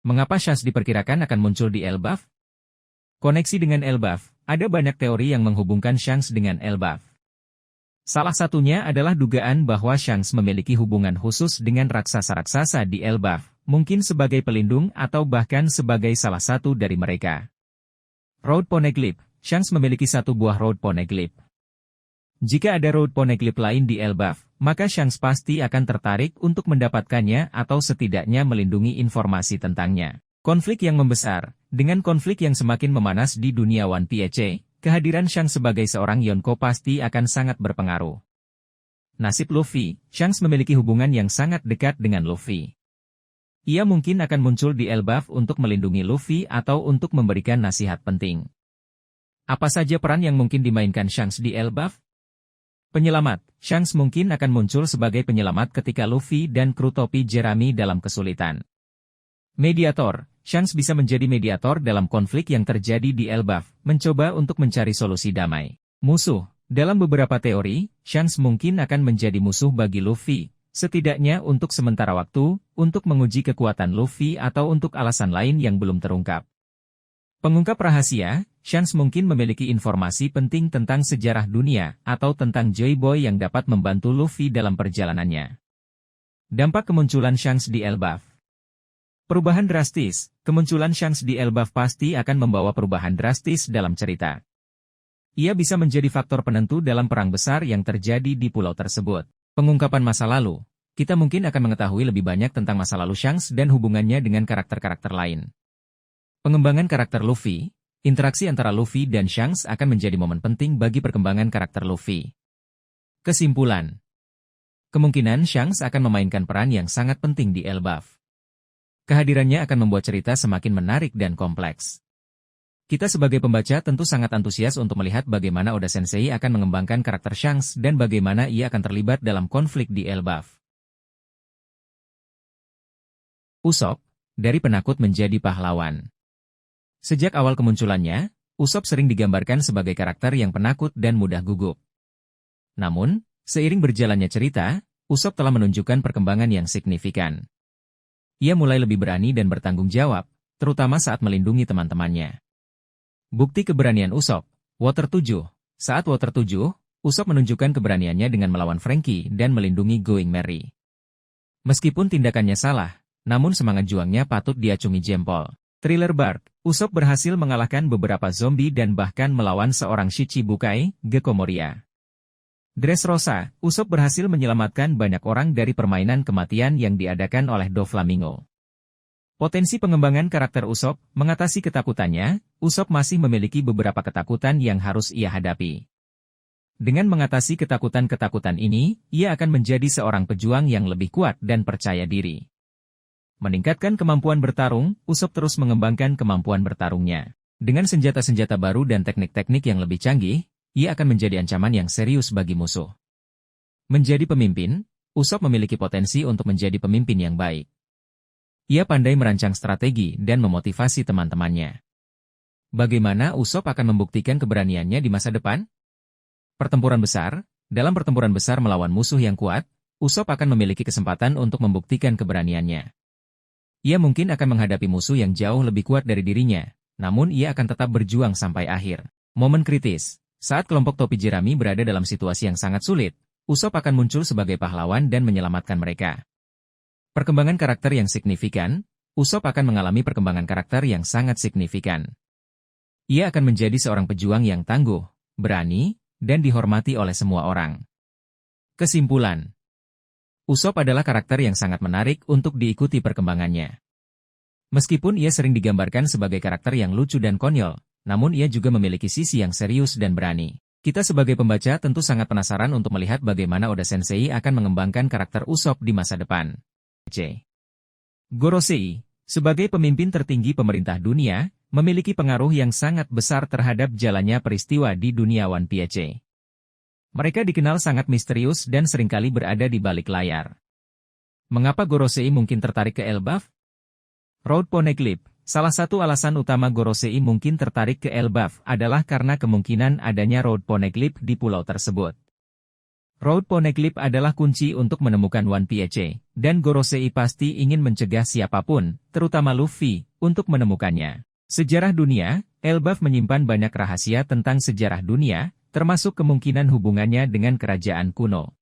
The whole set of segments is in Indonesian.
Mengapa Shanks diperkirakan akan muncul di Elbaf? Koneksi dengan Elbaf, ada banyak teori yang menghubungkan Shanks dengan Elbaf. Salah satunya adalah dugaan bahwa Shanks memiliki hubungan khusus dengan raksasa-raksasa di Elbaf, mungkin sebagai pelindung atau bahkan sebagai salah satu dari mereka. Road Poneglyph, Shanks memiliki satu buah Road Poneglyph. Jika ada Road Poneglyph lain di Elbaf, maka Shanks pasti akan tertarik untuk mendapatkannya atau setidaknya melindungi informasi tentangnya. Konflik yang membesar, dengan konflik yang semakin memanas di dunia One Piece, kehadiran Shanks sebagai seorang Yonko pasti akan sangat berpengaruh. Nasib Luffy, Shanks memiliki hubungan yang sangat dekat dengan Luffy. Ia mungkin akan muncul di Elbaf untuk melindungi Luffy atau untuk memberikan nasihat penting. Apa saja peran yang mungkin dimainkan Shanks di Elbaf? Penyelamat, Shanks mungkin akan muncul sebagai penyelamat ketika Luffy dan kru topi Jerami dalam kesulitan. Mediator, Shanks bisa menjadi mediator dalam konflik yang terjadi di Elbaf, mencoba untuk mencari solusi damai. Musuh, dalam beberapa teori, Shanks mungkin akan menjadi musuh bagi Luffy, setidaknya untuk sementara waktu, untuk menguji kekuatan Luffy atau untuk alasan lain yang belum terungkap. Pengungkap rahasia, Shanks mungkin memiliki informasi penting tentang sejarah dunia atau tentang Joy Boy yang dapat membantu Luffy dalam perjalanannya. Dampak kemunculan Shanks di Elbaf. Perubahan drastis, kemunculan Shanks di Elbaf pasti akan membawa perubahan drastis dalam cerita. Ia bisa menjadi faktor penentu dalam perang besar yang terjadi di pulau tersebut. Pengungkapan masa lalu, kita mungkin akan mengetahui lebih banyak tentang masa lalu Shanks dan hubungannya dengan karakter-karakter lain. Pengembangan karakter Luffy, interaksi antara Luffy dan Shanks akan menjadi momen penting bagi perkembangan karakter Luffy. Kesimpulan. Kemungkinan Shanks akan memainkan peran yang sangat penting di Elbaf. Kehadirannya akan membuat cerita semakin menarik dan kompleks. Kita sebagai pembaca tentu sangat antusias untuk melihat bagaimana Oda Sensei akan mengembangkan karakter Shanks dan bagaimana ia akan terlibat dalam konflik di Elbaf. Usopp, dari penakut menjadi pahlawan. Sejak awal kemunculannya, Usopp sering digambarkan sebagai karakter yang penakut dan mudah gugup. Namun, seiring berjalannya cerita, Usopp telah menunjukkan perkembangan yang signifikan. Ia mulai lebih berani dan bertanggung jawab, terutama saat melindungi teman-temannya. Bukti keberanian Usopp, Water 7. Saat Water 7, Usopp menunjukkan keberaniannya dengan melawan Franky dan melindungi Going Merry. Meskipun tindakannya salah, namun semangat juangnya patut diacungi jempol. Thriller Bark, Usopp berhasil mengalahkan beberapa zombie dan bahkan melawan seorang Shichibukai, Gecko Moria. Dressrosa, Usopp berhasil menyelamatkan banyak orang dari permainan kematian yang diadakan oleh Doflamingo. Potensi pengembangan karakter Usopp, mengatasi ketakutannya, Usopp masih memiliki beberapa ketakutan yang harus ia hadapi. Dengan mengatasi ketakutan-ketakutan ini, ia akan menjadi seorang pejuang yang lebih kuat dan percaya diri. Meningkatkan kemampuan bertarung, Usopp terus mengembangkan kemampuan bertarungnya. Dengan senjata-senjata baru dan teknik-teknik yang lebih canggih, ia akan menjadi ancaman yang serius bagi musuh. Menjadi pemimpin, Usopp memiliki potensi untuk menjadi pemimpin yang baik. Ia pandai merancang strategi dan memotivasi teman-temannya. Bagaimana Usopp akan membuktikan keberaniannya di masa depan? Pertempuran besar, dalam pertempuran besar melawan musuh yang kuat, Usopp akan memiliki kesempatan untuk membuktikan keberaniannya. Ia mungkin akan menghadapi musuh yang jauh lebih kuat dari dirinya, namun ia akan tetap berjuang sampai akhir. Momen kritis. Saat kelompok topi jerami berada dalam situasi yang sangat sulit, Usopp akan muncul sebagai pahlawan dan menyelamatkan mereka. Perkembangan karakter yang signifikan, Usopp akan mengalami perkembangan karakter yang sangat signifikan. Ia akan menjadi seorang pejuang yang tangguh, berani, dan dihormati oleh semua orang. Kesimpulan. Usopp adalah karakter yang sangat menarik untuk diikuti perkembangannya. Meskipun ia sering digambarkan sebagai karakter yang lucu dan konyol, namun ia juga memiliki sisi yang serius dan berani. Kita sebagai pembaca tentu sangat penasaran untuk melihat bagaimana Oda Sensei akan mengembangkan karakter Usopp di masa depan. Gorosei, sebagai pemimpin tertinggi pemerintah dunia, memiliki pengaruh yang sangat besar terhadap jalannya peristiwa di dunia One Piece. Mereka dikenal sangat misterius dan seringkali berada di balik layar. Mengapa Gorosei mungkin tertarik ke Elbaf? Road Poneglyph. Salah satu alasan utama Gorosei mungkin tertarik ke Elbaf adalah karena kemungkinan adanya Road Poneglyph di pulau tersebut. Road Poneglyph adalah kunci untuk menemukan One Piece, dan Gorosei pasti ingin mencegah siapapun, terutama Luffy, untuk menemukannya. Sejarah dunia, Elbaf menyimpan banyak rahasia tentang sejarah dunia, termasuk kemungkinan hubungannya dengan kerajaan kuno.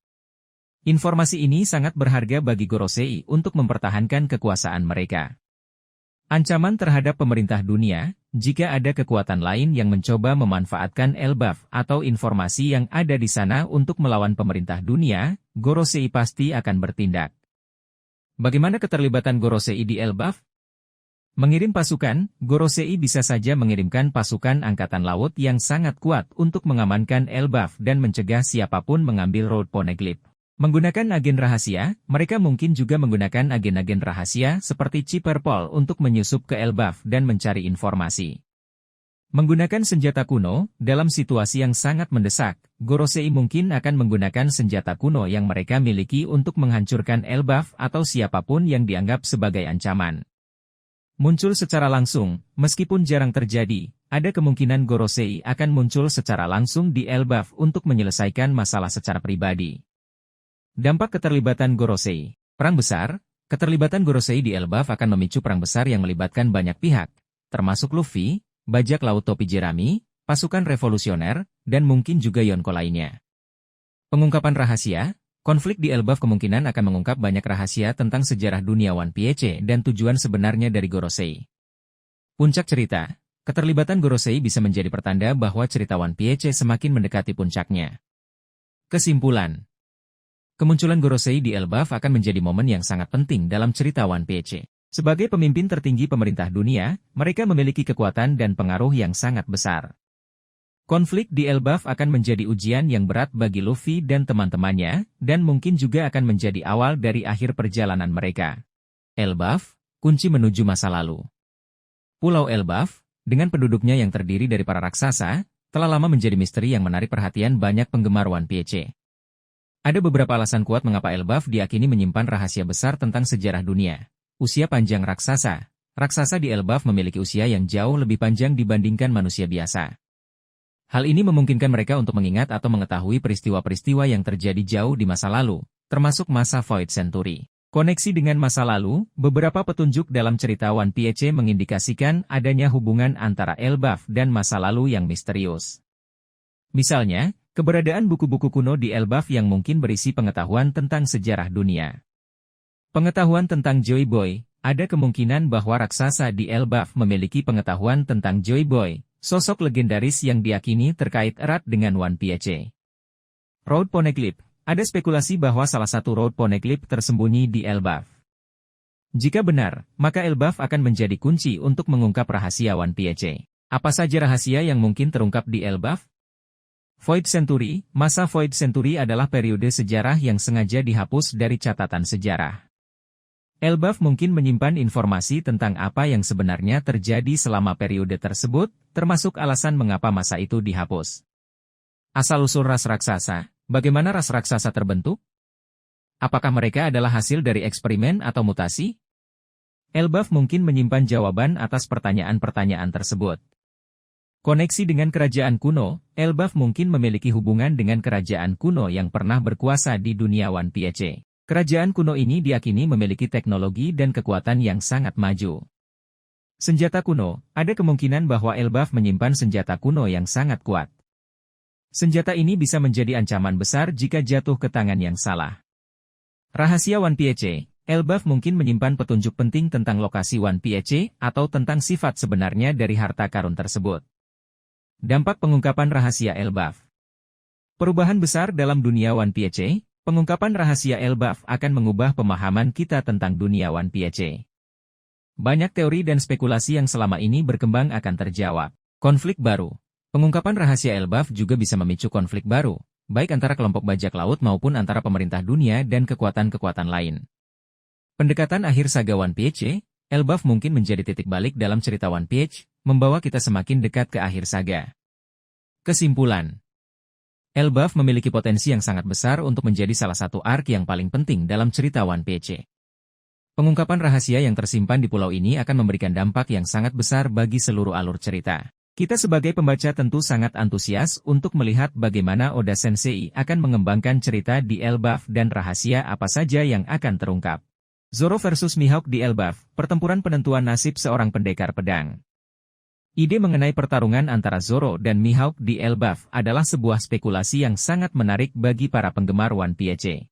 Informasi ini sangat berharga bagi Gorosei untuk mempertahankan kekuasaan mereka. Ancaman terhadap pemerintah dunia, jika ada kekuatan lain yang mencoba memanfaatkan Elbaf atau informasi yang ada di sana untuk melawan pemerintah dunia, Gorosei pasti akan bertindak. Bagaimana keterlibatan Gorosei di Elbaf? Mengirim pasukan, Gorosei bisa saja mengirimkan pasukan angkatan laut yang sangat kuat untuk mengamankan Elbaf dan mencegah siapapun mengambil Road Poneglyph. Menggunakan agen rahasia, mereka mungkin juga menggunakan agen-agen rahasia seperti Chipperpol untuk menyusup ke Elbaf dan mencari informasi. Menggunakan senjata kuno, dalam situasi yang sangat mendesak, Gorosei mungkin akan menggunakan senjata kuno yang mereka miliki untuk menghancurkan Elbaf atau siapapun yang dianggap sebagai ancaman. Muncul secara langsung, meskipun jarang terjadi, ada kemungkinan Gorosei akan muncul secara langsung di Elbaf untuk menyelesaikan masalah secara pribadi. Dampak keterlibatan Gorosei. Perang besar, keterlibatan Gorosei di Elbaf akan memicu perang besar yang melibatkan banyak pihak, termasuk Luffy, bajak laut topi jerami, pasukan revolusioner, dan mungkin juga Yonko lainnya. Pengungkapan rahasia, konflik di Elbaf kemungkinan akan mengungkap banyak rahasia tentang sejarah dunia One Piece dan tujuan sebenarnya dari Gorosei. Puncak cerita, keterlibatan Gorosei bisa menjadi pertanda bahwa cerita One Piece semakin mendekati puncaknya. Kesimpulan. Kemunculan Gorosei di Elbaf akan menjadi momen yang sangat penting dalam cerita One Piece. Sebagai pemimpin tertinggi pemerintah dunia, mereka memiliki kekuatan dan pengaruh yang sangat besar. Konflik di Elbaf akan menjadi ujian yang berat bagi Luffy dan teman-temannya, dan mungkin juga akan menjadi awal dari akhir perjalanan mereka. Elbaf, kunci menuju masa lalu. Pulau Elbaf, dengan penduduknya yang terdiri dari para raksasa, telah lama menjadi misteri yang menarik perhatian banyak penggemar One Piece. Ada beberapa alasan kuat mengapa Elbaf diyakini menyimpan rahasia besar tentang sejarah dunia. Usia panjang raksasa. Raksasa di Elbaf memiliki usia yang jauh lebih panjang dibandingkan manusia biasa. Hal ini memungkinkan mereka untuk mengingat atau mengetahui peristiwa-peristiwa yang terjadi jauh di masa lalu, termasuk masa Void Century. Koneksi dengan masa lalu, beberapa petunjuk dalam cerita One Piece mengindikasikan adanya hubungan antara Elbaf dan masa lalu yang misterius. Misalnya, keberadaan buku-buku kuno di Elbaf yang mungkin berisi pengetahuan tentang sejarah dunia. Pengetahuan tentang Joy Boy, ada kemungkinan bahwa raksasa di Elbaf memiliki pengetahuan tentang Joy Boy, sosok legendaris yang diyakini terkait erat dengan One Piece. Road Poneglyph, ada spekulasi bahwa salah satu Road Poneglyph tersembunyi di Elbaf. Jika benar, maka Elbaf akan menjadi kunci untuk mengungkap rahasia One Piece. Apa saja rahasia yang mungkin terungkap di Elbaf? Void Century, masa Void Century adalah periode sejarah yang sengaja dihapus dari catatan sejarah. Elbaf mungkin menyimpan informasi tentang apa yang sebenarnya terjadi selama periode tersebut, termasuk alasan mengapa masa itu dihapus. Asal-usul ras raksasa, bagaimana ras raksasa terbentuk? Apakah mereka adalah hasil dari eksperimen atau mutasi? Elbaf mungkin menyimpan jawaban atas pertanyaan-pertanyaan tersebut. Koneksi dengan kerajaan kuno, Elbaf mungkin memiliki hubungan dengan kerajaan kuno yang pernah berkuasa di dunia One Piece. Kerajaan kuno ini diyakini memiliki teknologi dan kekuatan yang sangat maju. Senjata kuno, ada kemungkinan bahwa Elbaf menyimpan senjata kuno yang sangat kuat. Senjata ini bisa menjadi ancaman besar jika jatuh ke tangan yang salah. Rahasia One Piece, Elbaf mungkin menyimpan petunjuk penting tentang lokasi One Piece atau tentang sifat sebenarnya dari harta karun tersebut. Dampak pengungkapan rahasia Elbaf. Perubahan besar dalam dunia One Piece, pengungkapan rahasia Elbaf akan mengubah pemahaman kita tentang dunia One Piece. Banyak teori dan spekulasi yang selama ini berkembang akan terjawab. Konflik baru. Pengungkapan rahasia Elbaf juga bisa memicu konflik baru, baik antara kelompok bajak laut maupun antara pemerintah dunia dan kekuatan-kekuatan lain. Pendekatan akhir saga One Piece, Elbaf mungkin menjadi titik balik dalam cerita One Piece, membawa kita semakin dekat ke akhir saga. Kesimpulan. Elbaf memiliki potensi yang sangat besar untuk menjadi salah satu arc yang paling penting dalam cerita One Piece. Pengungkapan rahasia yang tersimpan di pulau ini akan memberikan dampak yang sangat besar bagi seluruh alur cerita. Kita sebagai pembaca tentu sangat antusias untuk melihat bagaimana Oda Sensei akan mengembangkan cerita di Elbaf dan rahasia apa saja yang akan terungkap. Zoro versus Mihawk di Elbaf, pertempuran penentuan nasib seorang pendekar pedang. Ide mengenai pertarungan antara Zoro dan Mihawk di Elbaf adalah sebuah spekulasi yang sangat menarik bagi para penggemar One Piece.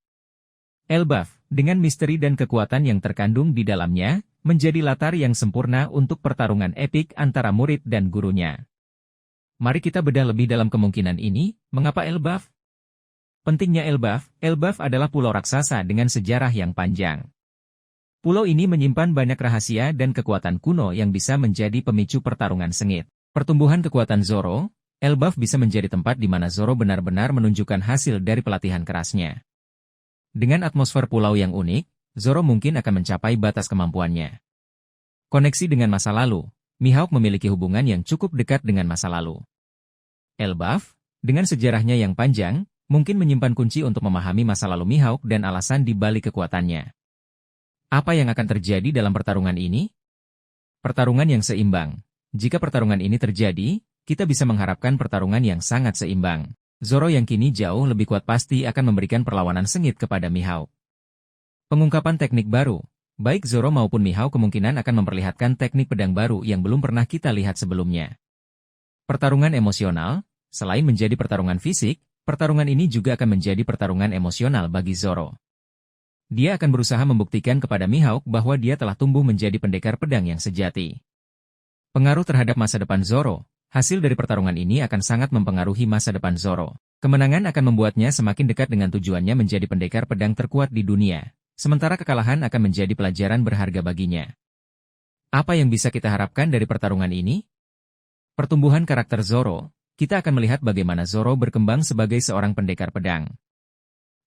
Elbaf, dengan misteri dan kekuatan yang terkandung di dalamnya, menjadi latar yang sempurna untuk pertarungan epik antara murid dan gurunya. Mari kita bedah lebih dalam kemungkinan ini. Mengapa Elbaf? Pentingnya Elbaf. Elbaf adalah pulau raksasa dengan sejarah yang panjang. Pulau ini menyimpan banyak rahasia dan kekuatan kuno yang bisa menjadi pemicu pertarungan sengit. Pertumbuhan kekuatan Zoro, Elbaf bisa menjadi tempat di mana Zoro benar-benar menunjukkan hasil dari pelatihan kerasnya. Dengan atmosfer pulau yang unik, Zoro mungkin akan mencapai batas kemampuannya. Koneksi dengan masa lalu, Mihawk memiliki hubungan yang cukup dekat dengan masa lalu. Elbaf, dengan sejarahnya yang panjang, mungkin menyimpan kunci untuk memahami masa lalu Mihawk dan alasan di balik kekuatannya. Apa yang akan terjadi dalam pertarungan ini? Pertarungan yang seimbang. Jika pertarungan ini terjadi, kita bisa mengharapkan pertarungan yang sangat seimbang. Zoro yang kini jauh lebih kuat pasti akan memberikan perlawanan sengit kepada Mihawk. Pengungkapan teknik baru, baik Zoro maupun Mihawk kemungkinan akan memperlihatkan teknik pedang baru yang belum pernah kita lihat sebelumnya. Pertarungan emosional, selain menjadi pertarungan fisik, pertarungan ini juga akan menjadi pertarungan emosional bagi Zoro. Dia akan berusaha membuktikan kepada Mihawk bahwa dia telah tumbuh menjadi pendekar pedang yang sejati. Pengaruh terhadap masa depan Zoro, hasil dari pertarungan ini akan sangat mempengaruhi masa depan Zoro. Kemenangan akan membuatnya semakin dekat dengan tujuannya menjadi pendekar pedang terkuat di dunia. Sementara kekalahan akan menjadi pelajaran berharga baginya. Apa yang bisa kita harapkan dari pertarungan ini? Pertumbuhan karakter Zoro, kita akan melihat bagaimana Zoro berkembang sebagai seorang pendekar pedang.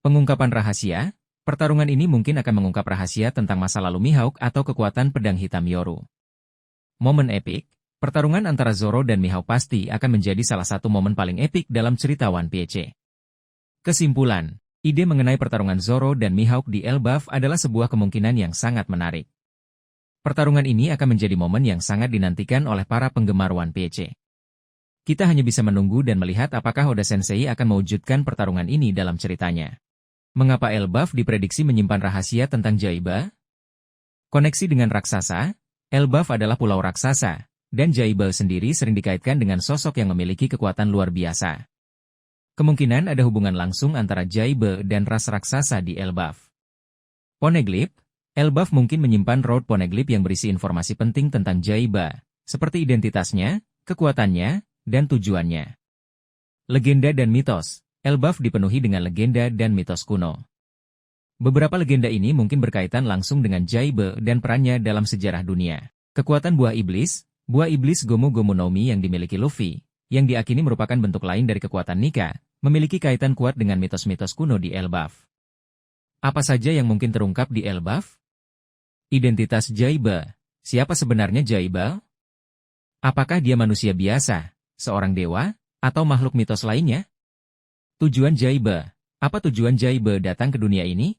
Pengungkapan rahasia, pertarungan ini mungkin akan mengungkap rahasia tentang masa lalu Mihawk atau kekuatan pedang hitam Yoru. Momen epik, pertarungan antara Zoro dan Mihawk pasti akan menjadi salah satu momen paling epik dalam cerita One Piece. Kesimpulan. Ide mengenai pertarungan Zoro dan Mihawk di Elbaf adalah sebuah kemungkinan yang sangat menarik. Pertarungan ini akan menjadi momen yang sangat dinantikan oleh para penggemar One Piece. Kita hanya bisa menunggu dan melihat apakah Oda Sensei akan mewujudkan pertarungan ini dalam ceritanya. Mengapa Elbaf diprediksi menyimpan rahasia tentang Jaiba? Koneksi dengan raksasa, Elbaf adalah pulau raksasa, dan Jaiba sendiri sering dikaitkan dengan sosok yang memiliki kekuatan luar biasa. Kemungkinan ada hubungan langsung antara Jaiba dan ras raksasa di Elbaf. Poneglyph, Elbaf mungkin menyimpan Road Poneglyph yang berisi informasi penting tentang Jaiba, seperti identitasnya, kekuatannya, dan tujuannya. Legenda dan mitos, Elbaf dipenuhi dengan legenda dan mitos kuno. Beberapa legenda ini mungkin berkaitan langsung dengan Jaiba dan perannya dalam sejarah dunia. Kekuatan buah iblis Gomu Gomu no Mi yang dimiliki Luffy, yang diakini merupakan bentuk lain dari kekuatan Nika, memiliki kaitan kuat dengan mitos-mitos kuno di Elbaf. Apa saja yang mungkin terungkap di Elbaf? Identitas Jaiba. Siapa sebenarnya Jaiba? Apakah dia manusia biasa, seorang dewa, atau makhluk mitos lainnya? Tujuan Jaiba. Apa tujuan Jaiba datang ke dunia ini?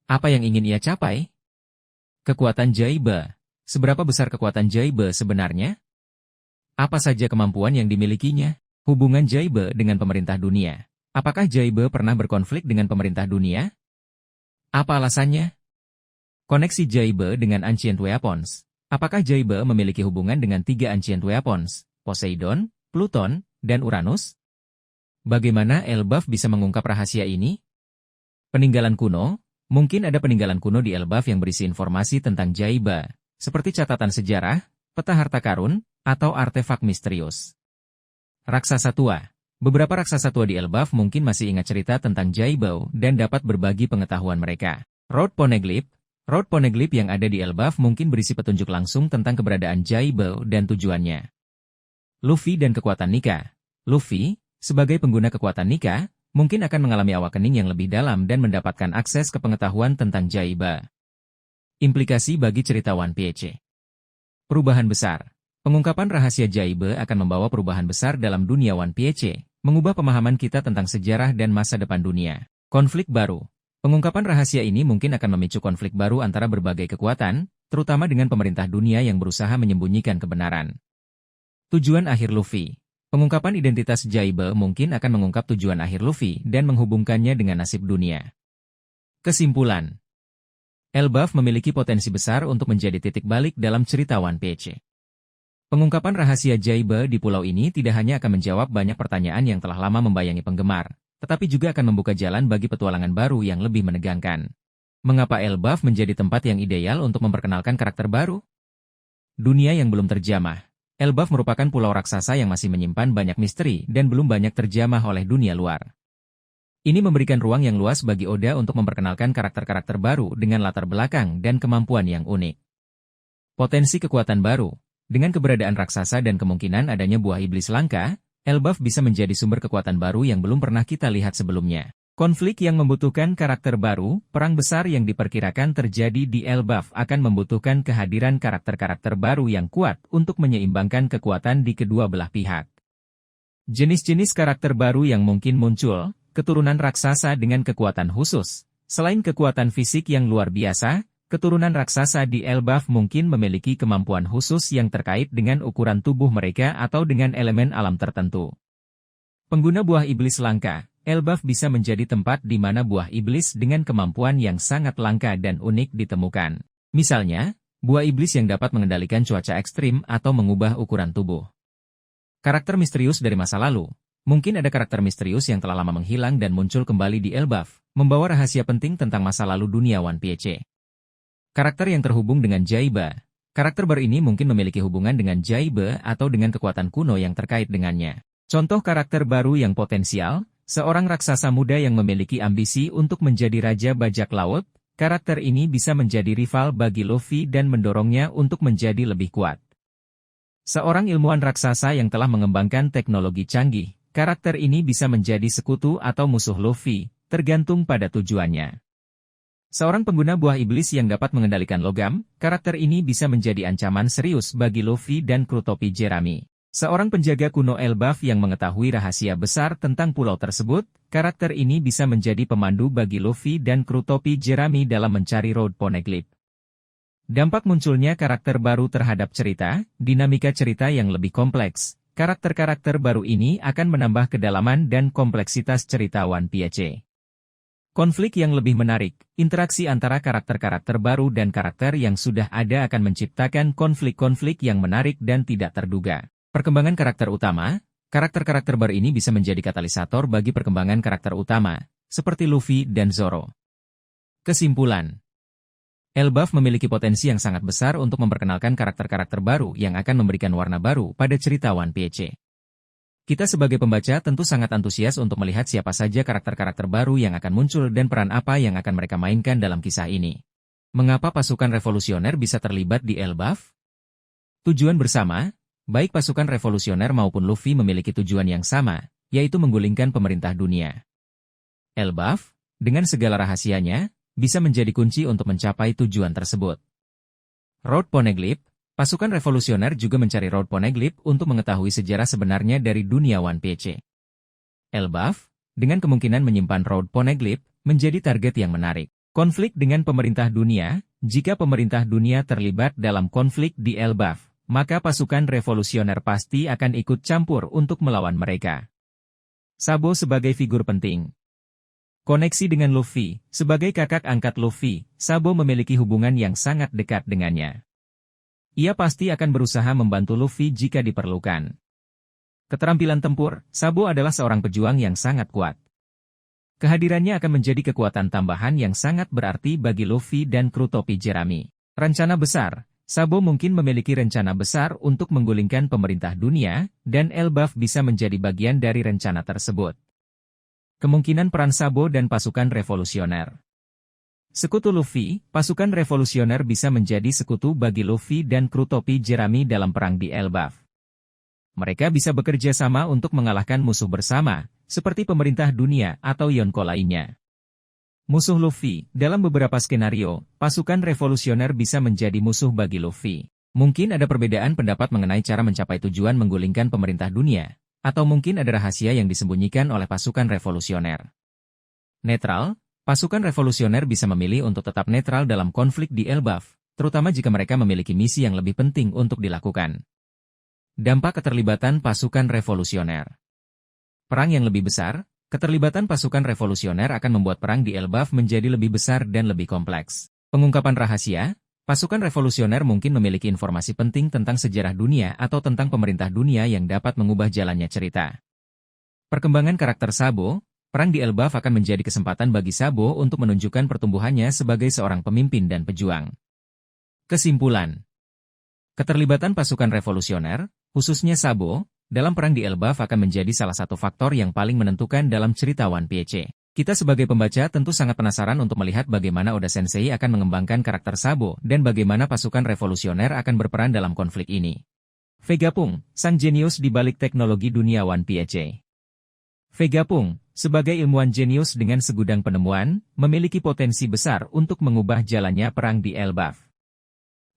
Apa yang ingin ia capai? Kekuatan Jaiba. Seberapa besar kekuatan Jaiba sebenarnya? Apa saja kemampuan yang dimilikinya? Hubungan Jaiba dengan pemerintah dunia. Apakah Jaiba pernah berkonflik dengan pemerintah dunia? Apa alasannya? Koneksi Jaiba dengan Ancient Weapons. Apakah Jaiba memiliki hubungan dengan 3 Ancient Weapons, Poseidon, Pluton, dan Uranus? Bagaimana Elbaf bisa mengungkap rahasia ini? Peninggalan kuno. Mungkin ada peninggalan kuno di Elbaf yang berisi informasi tentang Jaiba, seperti catatan sejarah, peta harta karun, atau artefak misterius. Raksasa tua. Beberapa raksasa tua di Elbaf mungkin masih ingat cerita tentang Jaiba dan dapat berbagi pengetahuan mereka. Road Poneglyph yang ada di Elbaf mungkin berisi petunjuk langsung tentang keberadaan Jaiba dan tujuannya. Luffy dan kekuatan Nika. Luffy, sebagai pengguna kekuatan Nika, mungkin akan mengalami awakening yang lebih dalam dan mendapatkan akses ke pengetahuan tentang Jaiba. Implikasi bagi cerita One Piece. Perubahan besar. Pengungkapan rahasia Jaiba akan membawa perubahan besar dalam dunia One Piece, mengubah pemahaman kita tentang sejarah dan masa depan dunia. Konflik baru. Pengungkapan rahasia ini mungkin akan memicu konflik baru antara berbagai kekuatan, terutama dengan pemerintah dunia yang berusaha menyembunyikan kebenaran. Tujuan akhir Luffy. Pengungkapan identitas Jaibe mungkin akan mengungkap tujuan akhir Luffy dan menghubungkannya dengan nasib dunia. Kesimpulan. Elbaf memiliki potensi besar untuk menjadi titik balik dalam cerita One Piece. Pengungkapan rahasia Jaibe di pulau ini tidak hanya akan menjawab banyak pertanyaan yang telah lama membayangi penggemar, tetapi juga akan membuka jalan bagi petualangan baru yang lebih menegangkan. Mengapa Elbaf menjadi tempat yang ideal untuk memperkenalkan karakter baru? Dunia yang belum terjamah. Elbaf merupakan pulau raksasa yang masih menyimpan banyak misteri dan belum banyak terjamah oleh dunia luar. Ini memberikan ruang yang luas bagi Oda untuk memperkenalkan karakter-karakter baru dengan latar belakang dan kemampuan yang unik. Potensi kekuatan baru. Dengan keberadaan raksasa dan kemungkinan adanya buah iblis langka, Elbaf bisa menjadi sumber kekuatan baru yang belum pernah kita lihat sebelumnya. Konflik yang membutuhkan karakter baru, perang besar yang diperkirakan terjadi di Elbaf akan membutuhkan kehadiran karakter-karakter baru yang kuat untuk menyeimbangkan kekuatan di kedua belah pihak. Jenis-jenis karakter baru yang mungkin muncul, keturunan raksasa dengan kekuatan khusus. Selain kekuatan fisik yang luar biasa, keturunan raksasa di Elbaf mungkin memiliki kemampuan khusus yang terkait dengan ukuran tubuh mereka atau dengan elemen alam tertentu. Pengguna buah iblis langka. Elbaf bisa menjadi tempat di mana buah iblis dengan kemampuan yang sangat langka dan unik ditemukan. Misalnya, buah iblis yang dapat mengendalikan cuaca ekstrim atau mengubah ukuran tubuh. Karakter misterius dari masa lalu. Mungkin ada karakter misterius yang telah lama menghilang dan muncul kembali di Elbaf, membawa rahasia penting tentang masa lalu dunia One Piece. Karakter yang terhubung dengan Jaibe. Karakter baru ini mungkin memiliki hubungan dengan Jaibe atau dengan kekuatan kuno yang terkait dengannya. Contoh karakter baru yang potensial, seorang raksasa muda yang memiliki ambisi untuk menjadi raja bajak laut, karakter ini bisa menjadi rival bagi Luffy dan mendorongnya untuk menjadi lebih kuat. Seorang ilmuwan raksasa yang telah mengembangkan teknologi canggih, karakter ini bisa menjadi sekutu atau musuh Luffy, tergantung pada tujuannya. Seorang pengguna buah iblis yang dapat mengendalikan logam, karakter ini bisa menjadi ancaman serius bagi Luffy dan kru topi Jerami. Seorang penjaga kuno Elbaf yang mengetahui rahasia besar tentang pulau tersebut, karakter ini bisa menjadi pemandu bagi Luffy dan kru topi Jerami dalam mencari Road Poneglyph. Dampak munculnya karakter baru terhadap cerita, dinamika cerita yang lebih kompleks. Karakter-karakter baru ini akan menambah kedalaman dan kompleksitas cerita One Piece. Konflik yang lebih menarik, interaksi antara karakter-karakter baru dan karakter yang sudah ada akan menciptakan konflik-konflik yang menarik dan tidak terduga. Perkembangan karakter utama, karakter-karakter baru ini bisa menjadi katalisator bagi perkembangan karakter utama, seperti Luffy dan Zoro. Kesimpulan. Elbaf memiliki potensi yang sangat besar untuk memperkenalkan karakter-karakter baru yang akan memberikan warna baru pada cerita One Piece. Kita sebagai pembaca tentu sangat antusias untuk melihat siapa saja karakter-karakter baru yang akan muncul dan peran apa yang akan mereka mainkan dalam kisah ini. Mengapa pasukan revolusioner bisa terlibat di Elbaf? Tujuan bersama. Baik pasukan revolusioner maupun Luffy memiliki tujuan yang sama, yaitu menggulingkan pemerintah dunia. Elbaf, dengan segala rahasianya, bisa menjadi kunci untuk mencapai tujuan tersebut. Road Poneglyph, pasukan revolusioner juga mencari Road Poneglyph untuk mengetahui sejarah sebenarnya dari dunia One Piece. Elbaf, dengan kemungkinan menyimpan Road Poneglyph, menjadi target yang menarik. Konflik dengan pemerintah dunia, jika pemerintah dunia terlibat dalam konflik di Elbaf, maka pasukan revolusioner pasti akan ikut campur untuk melawan mereka. Sabo sebagai figur penting. Koneksi dengan Luffy, sebagai kakak angkat Luffy, Sabo memiliki hubungan yang sangat dekat dengannya. Ia pasti akan berusaha membantu Luffy jika diperlukan. Keterampilan tempur, Sabo adalah seorang pejuang yang sangat kuat. Kehadirannya akan menjadi kekuatan tambahan yang sangat berarti bagi Luffy dan kru topi Jerami. Rencana besar. Sabo mungkin memiliki rencana besar untuk menggulingkan pemerintah dunia, dan Elbaf bisa menjadi bagian dari rencana tersebut. Kemungkinan peran Sabo dan pasukan revolusioner. Sekutu Luffy, pasukan revolusioner bisa menjadi sekutu bagi Luffy dan kru topi Jerami dalam perang di Elbaf. Mereka bisa bekerja sama untuk mengalahkan musuh bersama, seperti pemerintah dunia atau Yonko lainnya. Musuh Luffy, dalam beberapa skenario, pasukan revolusioner bisa menjadi musuh bagi Luffy. Mungkin ada perbedaan pendapat mengenai cara mencapai tujuan menggulingkan pemerintah dunia, atau mungkin ada rahasia yang disembunyikan oleh pasukan revolusioner. Netral, pasukan revolusioner bisa memilih untuk tetap netral dalam konflik di Elbaf, terutama jika mereka memiliki misi yang lebih penting untuk dilakukan. Dampak keterlibatan pasukan revolusioner. Perang yang lebih besar, keterlibatan pasukan revolusioner akan membuat perang di Elbaf menjadi lebih besar dan lebih kompleks. Pengungkapan rahasia, pasukan revolusioner mungkin memiliki informasi penting tentang sejarah dunia atau tentang pemerintah dunia yang dapat mengubah jalannya cerita. Perkembangan karakter Sabo, perang di Elbaf akan menjadi kesempatan bagi Sabo untuk menunjukkan pertumbuhannya sebagai seorang pemimpin dan pejuang. Kesimpulan. Keterlibatan pasukan revolusioner, khususnya Sabo, dalam perang di Elbaf akan menjadi salah satu faktor yang paling menentukan dalam cerita One Piece. Kita sebagai pembaca tentu sangat penasaran untuk melihat bagaimana Oda Sensei akan mengembangkan karakter Sabo dan bagaimana pasukan revolusioner akan berperan dalam konflik ini. Vegapunk, sang jenius di balik teknologi dunia One Piece. Vegapunk, sebagai ilmuwan jenius dengan segudang penemuan, memiliki potensi besar untuk mengubah jalannya perang di Elbaf.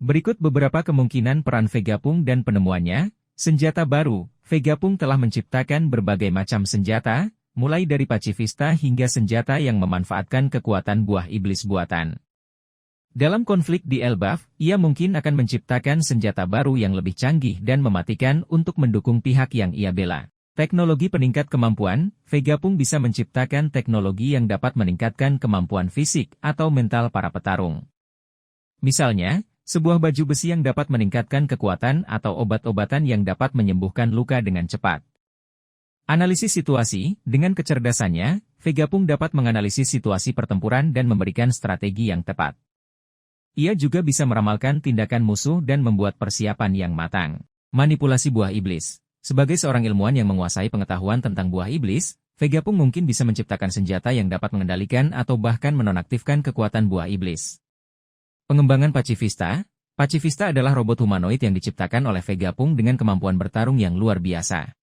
Berikut beberapa kemungkinan peran Vegapunk dan penemuannya. Senjata baru, Vegapunk telah menciptakan berbagai macam senjata, mulai dari pacifista hingga senjata yang memanfaatkan kekuatan buah iblis buatan. Dalam konflik di Elbaf, ia mungkin akan menciptakan senjata baru yang lebih canggih dan mematikan untuk mendukung pihak yang ia bela. Teknologi peningkat kemampuan, Vegapunk bisa menciptakan teknologi yang dapat meningkatkan kemampuan fisik atau mental para petarung. Misalnya, sebuah baju besi yang dapat meningkatkan kekuatan atau obat-obatan yang dapat menyembuhkan luka dengan cepat. Analisis situasi, dengan kecerdasannya, Vegapunk dapat menganalisis situasi pertempuran dan memberikan strategi yang tepat. Ia juga bisa meramalkan tindakan musuh dan membuat persiapan yang matang. Manipulasi buah iblis. Sebagai seorang ilmuwan yang menguasai pengetahuan tentang buah iblis, Vegapunk mungkin bisa menciptakan senjata yang dapat mengendalikan atau bahkan menonaktifkan kekuatan buah iblis. Pengembangan pacifista. Pacifista adalah robot humanoid yang diciptakan oleh Vegapunk dengan kemampuan bertarung yang luar biasa.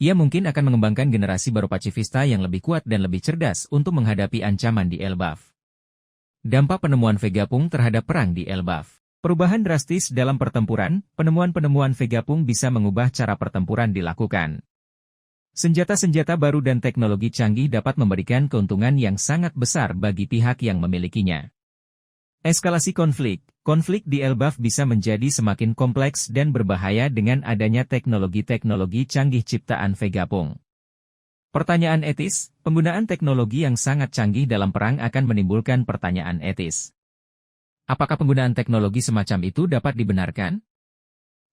Ia mungkin akan mengembangkan generasi baru pacifista yang lebih kuat dan lebih cerdas untuk menghadapi ancaman di Elbaf. Dampak penemuan Vegapunk terhadap perang di Elbaf. Perubahan drastis dalam pertempuran, penemuan-penemuan Vegapunk bisa mengubah cara pertempuran dilakukan. Senjata-senjata baru dan teknologi canggih dapat memberikan keuntungan yang sangat besar bagi pihak yang memilikinya. Eskalasi konflik. Konflik di Elbaf bisa menjadi semakin kompleks dan berbahaya dengan adanya teknologi-teknologi canggih ciptaan Vegapunk. Pertanyaan etis, penggunaan teknologi yang sangat canggih dalam perang akan menimbulkan pertanyaan etis. Apakah penggunaan teknologi semacam itu dapat dibenarkan?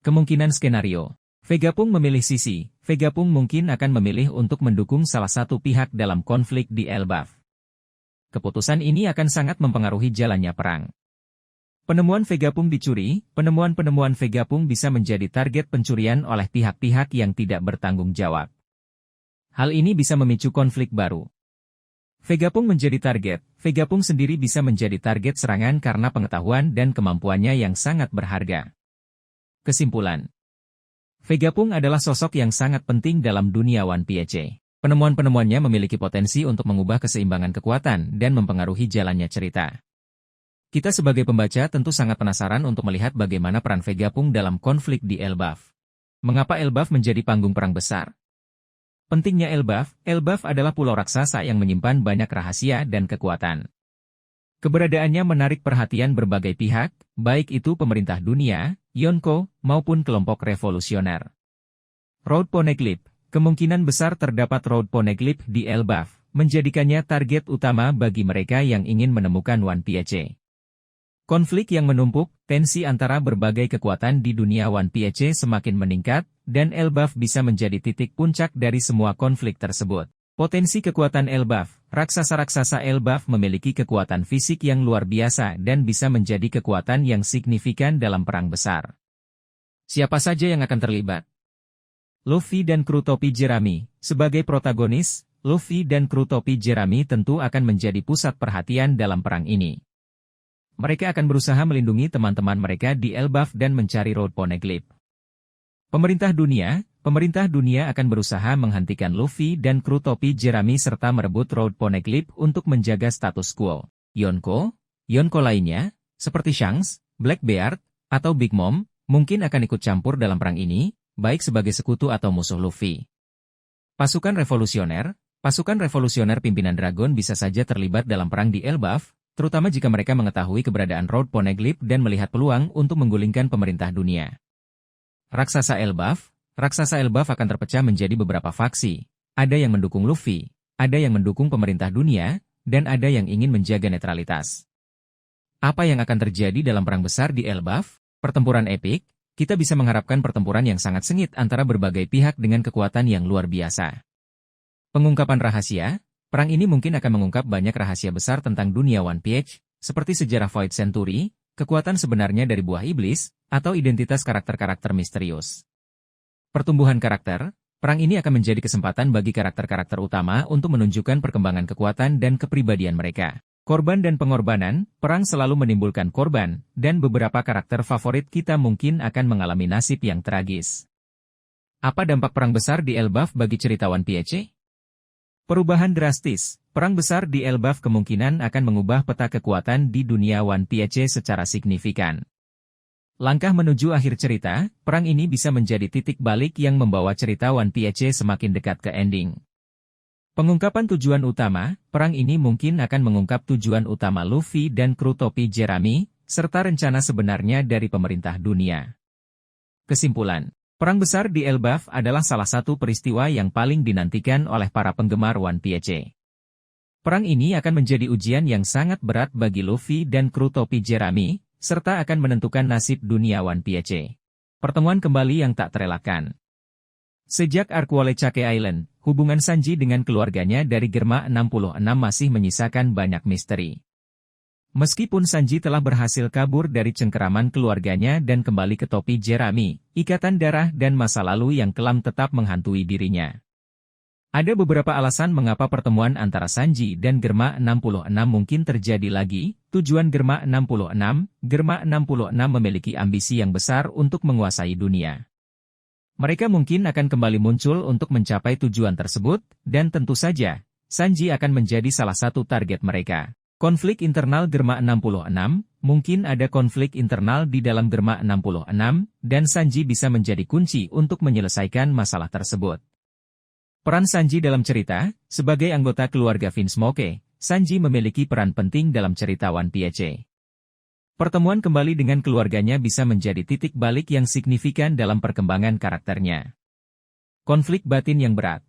Kemungkinan skenario. Vegapunk memilih sisi. Vegapunk mungkin akan memilih untuk mendukung salah satu pihak dalam konflik di Elbaf. Keputusan ini akan sangat mempengaruhi jalannya perang. Penemuan Vegapunk dicuri, penemuan-penemuan Vegapunk bisa menjadi target pencurian oleh pihak-pihak yang tidak bertanggung jawab. Hal ini bisa memicu konflik baru. Vegapunk menjadi target, Vegapunk sendiri bisa menjadi target serangan karena pengetahuan dan kemampuannya yang sangat berharga. Kesimpulan. Vegapunk adalah sosok yang sangat penting dalam dunia One Piece. Penemuan-penemuannya memiliki potensi untuk mengubah keseimbangan kekuatan dan mempengaruhi jalannya cerita. Kita sebagai pembaca tentu sangat penasaran untuk melihat bagaimana peran Vegapunk dalam konflik di Elbaf. Mengapa Elbaf menjadi panggung perang besar? Pentingnya Elbaf. Elbaf adalah pulau raksasa yang menyimpan banyak rahasia dan kekuatan. Keberadaannya menarik perhatian berbagai pihak, baik itu pemerintah dunia, Yonko, maupun kelompok revolusioner. Road Poneglyph. Kemungkinan besar terdapat Road Poneglyph di Elbaf, menjadikannya target utama bagi mereka yang ingin menemukan One Piece. Konflik yang menumpuk, tensi antara berbagai kekuatan di dunia One Piece semakin meningkat, dan Elbaf bisa menjadi titik puncak dari semua konflik tersebut. Potensi kekuatan Elbaf. Raksasa-raksasa Elbaf memiliki kekuatan fisik yang luar biasa dan bisa menjadi kekuatan yang signifikan dalam perang besar. Siapa saja yang akan terlibat? Luffy dan kru topi jerami. Sebagai protagonis, Luffy dan kru topi jerami tentu akan menjadi pusat perhatian dalam perang ini. Mereka akan berusaha melindungi teman-teman mereka di Elbaf dan mencari Road Poneglyph. Pemerintah dunia akan berusaha menghentikan Luffy dan kru topi jerami serta merebut Road Poneglyph untuk menjaga status quo. Yonko lainnya, seperti Shanks, Blackbeard, atau Big Mom, mungkin akan ikut campur dalam perang ini, baik sebagai sekutu atau musuh Luffy. Pasukan revolusioner pimpinan Dragon bisa saja terlibat dalam perang di Elbaf, terutama jika mereka mengetahui keberadaan Road Poneglyph dan melihat peluang untuk menggulingkan pemerintah dunia. Raksasa Elbaf akan terpecah menjadi beberapa faksi. Ada yang mendukung Luffy, ada yang mendukung pemerintah dunia, dan ada yang ingin menjaga netralitas. Apa yang akan terjadi dalam perang besar di Elbaf? Pertempuran epik, kita bisa mengharapkan pertempuran yang sangat sengit antara berbagai pihak dengan kekuatan yang luar biasa. Pengungkapan rahasia, perang ini mungkin akan mengungkap banyak rahasia besar tentang dunia One Piece, seperti sejarah Void Century, kekuatan sebenarnya dari buah iblis, atau identitas karakter-karakter misterius. Pertumbuhan karakter, perang ini akan menjadi kesempatan bagi karakter-karakter utama untuk menunjukkan perkembangan kekuatan dan kepribadian mereka. Korban dan pengorbanan, perang selalu menimbulkan korban, dan beberapa karakter favorit kita mungkin akan mengalami nasib yang tragis. Apa dampak perang besar di Elbaf bagi cerita One Piece? Perubahan drastis, perang besar di Elbaf kemungkinan akan mengubah peta kekuatan di dunia One Piece secara signifikan. Langkah menuju akhir cerita, perang ini bisa menjadi titik balik yang membawa cerita One Piece semakin dekat ke ending. Pengungkapan tujuan utama, perang ini mungkin akan mengungkap tujuan utama Luffy dan kru topi Jerami, serta rencana sebenarnya dari pemerintah dunia. Kesimpulan, perang besar di Elbaf adalah salah satu peristiwa yang paling dinantikan oleh para penggemar One Piece. Perang ini akan menjadi ujian yang sangat berat bagi Luffy dan kru topi Jerami, serta akan menentukan nasib dunia One Piece. Pertemuan kembali yang tak terelakkan. Sejak arc Whole Cake Island, hubungan Sanji dengan keluarganya dari Germa 66 masih menyisakan banyak misteri. Meskipun Sanji telah berhasil kabur dari cengkeraman keluarganya dan kembali ke topi Jerami, ikatan darah dan masa lalu yang kelam tetap menghantui dirinya. Ada beberapa alasan mengapa pertemuan antara Sanji dan Germa 66 mungkin terjadi lagi. Tujuan Germa 66 memiliki ambisi yang besar untuk menguasai dunia. Mereka mungkin akan kembali muncul untuk mencapai tujuan tersebut, dan tentu saja, Sanji akan menjadi salah satu target mereka. Konflik internal Germa 66, mungkin ada konflik internal di dalam Germa 66, dan Sanji bisa menjadi kunci untuk menyelesaikan masalah tersebut. Peran Sanji dalam cerita, sebagai anggota keluarga Vinsmoke, Sanji memiliki peran penting dalam cerita One Piece. Pertemuan kembali dengan keluarganya bisa menjadi titik balik yang signifikan dalam perkembangan karakternya. Konflik batin yang berat.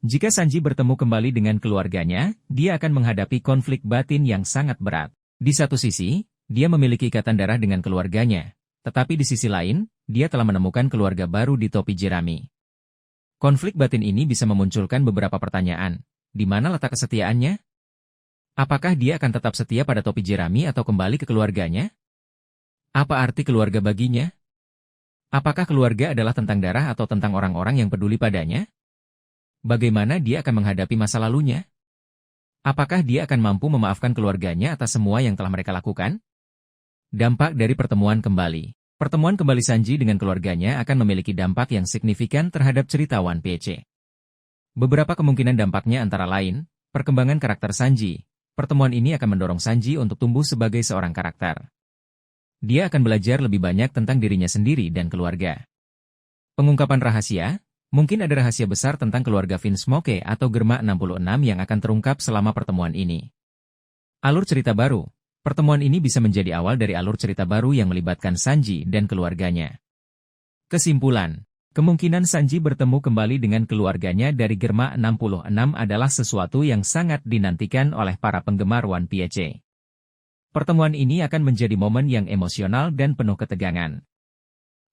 Jika Sanji bertemu kembali dengan keluarganya, dia akan menghadapi konflik batin yang sangat berat. Di satu sisi, dia memiliki ikatan darah dengan keluarganya, tetapi di sisi lain, dia telah menemukan keluarga baru di topi Jerami. Konflik batin ini bisa memunculkan beberapa pertanyaan. Di mana letak kesetiaannya? Apakah dia akan tetap setia pada topi Jerami atau kembali ke keluarganya? Apa arti keluarga baginya? Apakah keluarga adalah tentang darah atau tentang orang-orang yang peduli padanya? Bagaimana dia akan menghadapi masa lalunya? Apakah dia akan mampu memaafkan keluarganya atas semua yang telah mereka lakukan? Dampak dari pertemuan kembali. Pertemuan kembali Sanji dengan keluarganya akan memiliki dampak yang signifikan terhadap cerita One Piece. Beberapa kemungkinan dampaknya antara lain, perkembangan karakter Sanji. Pertemuan ini akan mendorong Sanji untuk tumbuh sebagai seorang karakter. Dia akan belajar lebih banyak tentang dirinya sendiri dan keluarga. Pengungkapan rahasia. Mungkin ada rahasia besar tentang keluarga Vinsmoke atau Germa 66 yang akan terungkap selama pertemuan ini. Alur cerita baru. Pertemuan ini bisa menjadi awal dari alur cerita baru yang melibatkan Sanji dan keluarganya. Kesimpulan. Kemungkinan Sanji bertemu kembali dengan keluarganya dari Germa 66 adalah sesuatu yang sangat dinantikan oleh para penggemar One Piece. Pertemuan ini akan menjadi momen yang emosional dan penuh ketegangan.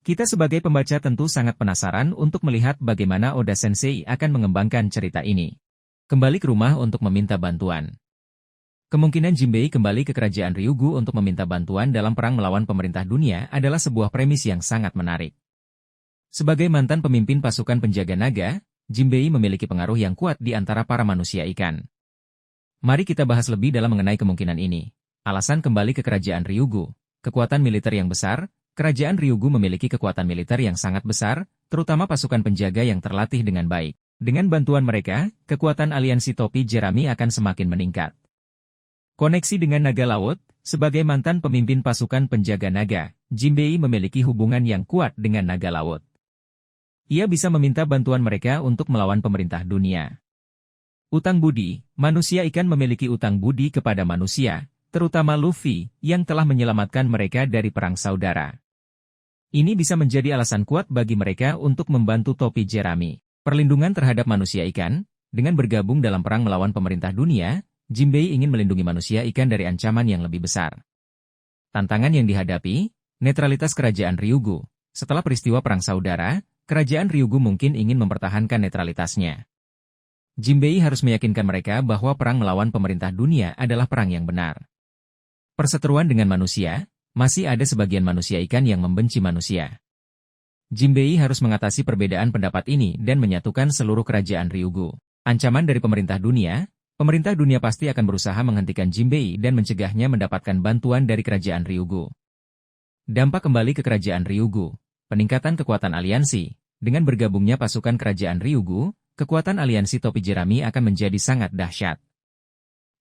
Kita sebagai pembaca tentu sangat penasaran untuk melihat bagaimana Oda Sensei akan mengembangkan cerita ini. Kembali ke rumah untuk meminta bantuan. Kemungkinan Jinbei kembali ke kerajaan Ryugu untuk meminta bantuan dalam perang melawan pemerintah dunia adalah sebuah premis yang sangat menarik. Sebagai mantan pemimpin pasukan penjaga naga, Jinbei memiliki pengaruh yang kuat di antara para manusia ikan. Mari kita bahas lebih dalam mengenai kemungkinan ini. Alasan kembali ke kerajaan Ryugu, kekuatan militer yang besar. Kerajaan Ryugu memiliki kekuatan militer yang sangat besar, terutama pasukan penjaga yang terlatih dengan baik. Dengan bantuan mereka, kekuatan aliansi topi Jerami akan semakin meningkat. Koneksi dengan naga laut, sebagai mantan pemimpin pasukan penjaga naga, Jinbei memiliki hubungan yang kuat dengan naga laut. Ia bisa meminta bantuan mereka untuk melawan pemerintah dunia. Utang budi, manusia ikan memiliki utang budi kepada manusia, terutama Luffy, yang telah menyelamatkan mereka dari perang saudara. Ini bisa menjadi alasan kuat bagi mereka untuk membantu topi jerami. Perlindungan terhadap manusia ikan, dengan bergabung dalam perang melawan pemerintah dunia, Jinbei ingin melindungi manusia ikan dari ancaman yang lebih besar. Tantangan yang dihadapi, netralitas kerajaan Ryugu. Setelah peristiwa perang saudara, kerajaan Ryugu mungkin ingin mempertahankan netralitasnya. Jinbei harus meyakinkan mereka bahwa perang melawan pemerintah dunia adalah perang yang benar. Perseteruan dengan manusia, masih ada sebagian manusia ikan yang membenci manusia. Jinbei harus mengatasi perbedaan pendapat ini dan menyatukan seluruh kerajaan Ryugu. Ancaman dari pemerintah dunia pasti akan berusaha menghentikan Jinbei dan mencegahnya mendapatkan bantuan dari kerajaan Ryugu. Dampak kembali ke kerajaan Ryugu, peningkatan kekuatan aliansi. Dengan bergabungnya pasukan kerajaan Ryugu, kekuatan aliansi topi jerami akan menjadi sangat dahsyat.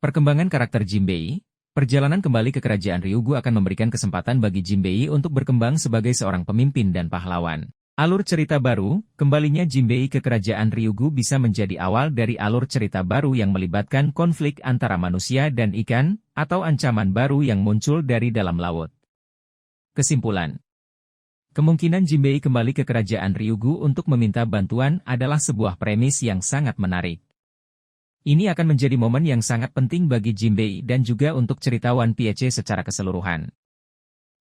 Perkembangan karakter Jinbei. Perjalanan kembali ke kerajaan Ryugu akan memberikan kesempatan bagi Jinbei untuk berkembang sebagai seorang pemimpin dan pahlawan. Alur cerita baru, kembalinya Jinbei ke kerajaan Ryugu bisa menjadi awal dari alur cerita baru yang melibatkan konflik antara manusia dan ikan, atau ancaman baru yang muncul dari dalam laut. Kesimpulan. Kemungkinan Jinbei kembali ke kerajaan Ryugu untuk meminta bantuan adalah sebuah premis yang sangat menarik. Ini akan menjadi momen yang sangat penting bagi Jinbei dan juga untuk cerita One Piece secara keseluruhan.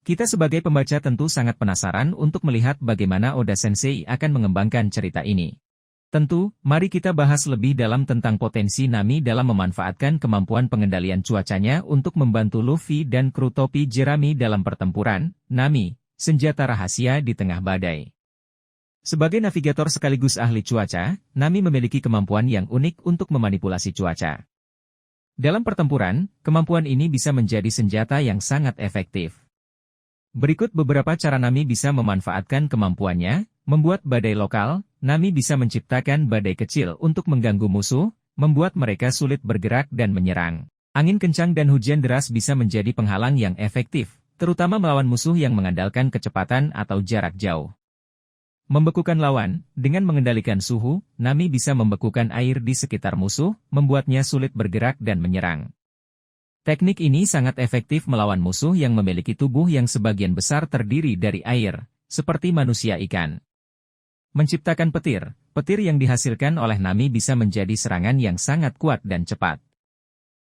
Kita sebagai pembaca tentu sangat penasaran untuk melihat bagaimana Oda Sensei akan mengembangkan cerita ini. Tentu, mari kita bahas lebih dalam tentang potensi Nami dalam memanfaatkan kemampuan pengendalian cuacanya untuk membantu Luffy dan kru topi jerami dalam pertempuran. Nami, senjata rahasia di tengah badai. Sebagai navigator sekaligus ahli cuaca, Nami memiliki kemampuan yang unik untuk memanipulasi cuaca. Dalam pertempuran, kemampuan ini bisa menjadi senjata yang sangat efektif. Berikut beberapa cara Nami bisa memanfaatkan kemampuannya, membuat badai lokal. Nami bisa menciptakan badai kecil untuk mengganggu musuh, membuat mereka sulit bergerak dan menyerang. Angin kencang dan hujan deras bisa menjadi penghalang yang efektif, terutama melawan musuh yang mengandalkan kecepatan atau jarak jauh. Membekukan lawan, dengan mengendalikan suhu, Nami bisa membekukan air di sekitar musuh, membuatnya sulit bergerak dan menyerang. Teknik ini sangat efektif melawan musuh yang memiliki tubuh yang sebagian besar terdiri dari air, seperti manusia ikan. Menciptakan petir yang dihasilkan oleh Nami bisa menjadi serangan yang sangat kuat dan cepat.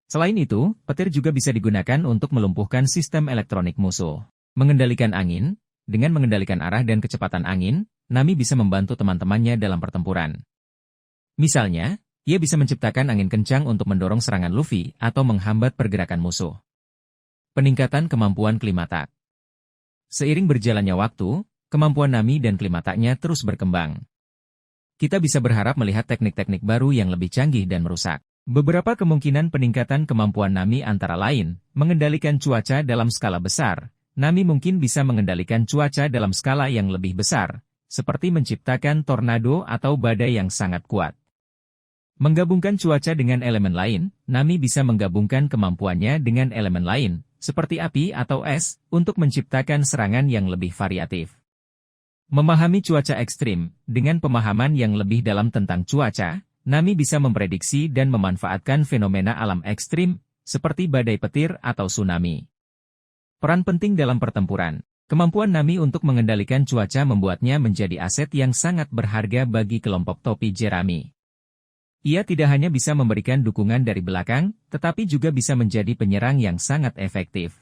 Selain itu, petir juga bisa digunakan untuk melumpuhkan sistem elektronik musuh. Mengendalikan angin, dengan mengendalikan arah dan kecepatan angin, Nami bisa membantu teman-temannya dalam pertempuran. Misalnya, ia bisa menciptakan angin kencang untuk mendorong serangan Luffy atau menghambat pergerakan musuh. Peningkatan kemampuan Klimatak. Seiring berjalannya waktu, kemampuan Nami dan Klimataknya terus berkembang. Kita bisa berharap melihat teknik-teknik baru yang lebih canggih dan merusak. Beberapa kemungkinan peningkatan kemampuan Nami antara lain, mengendalikan cuaca dalam skala besar. Nami mungkin bisa mengendalikan cuaca dalam skala yang lebih besar, seperti menciptakan tornado atau badai yang sangat kuat. Menggabungkan cuaca dengan elemen lain, Nami bisa menggabungkan kemampuannya dengan elemen lain, seperti api atau es, untuk menciptakan serangan yang lebih variatif. Memahami cuaca ekstrim, dengan pemahaman yang lebih dalam tentang cuaca, Nami bisa memprediksi dan memanfaatkan fenomena alam ekstrim, seperti badai petir atau tsunami. Peran penting dalam pertempuran. Kemampuan Nami untuk mengendalikan cuaca membuatnya menjadi aset yang sangat berharga bagi kelompok topi jerami. Ia tidak hanya bisa memberikan dukungan dari belakang, tetapi juga bisa menjadi penyerang yang sangat efektif.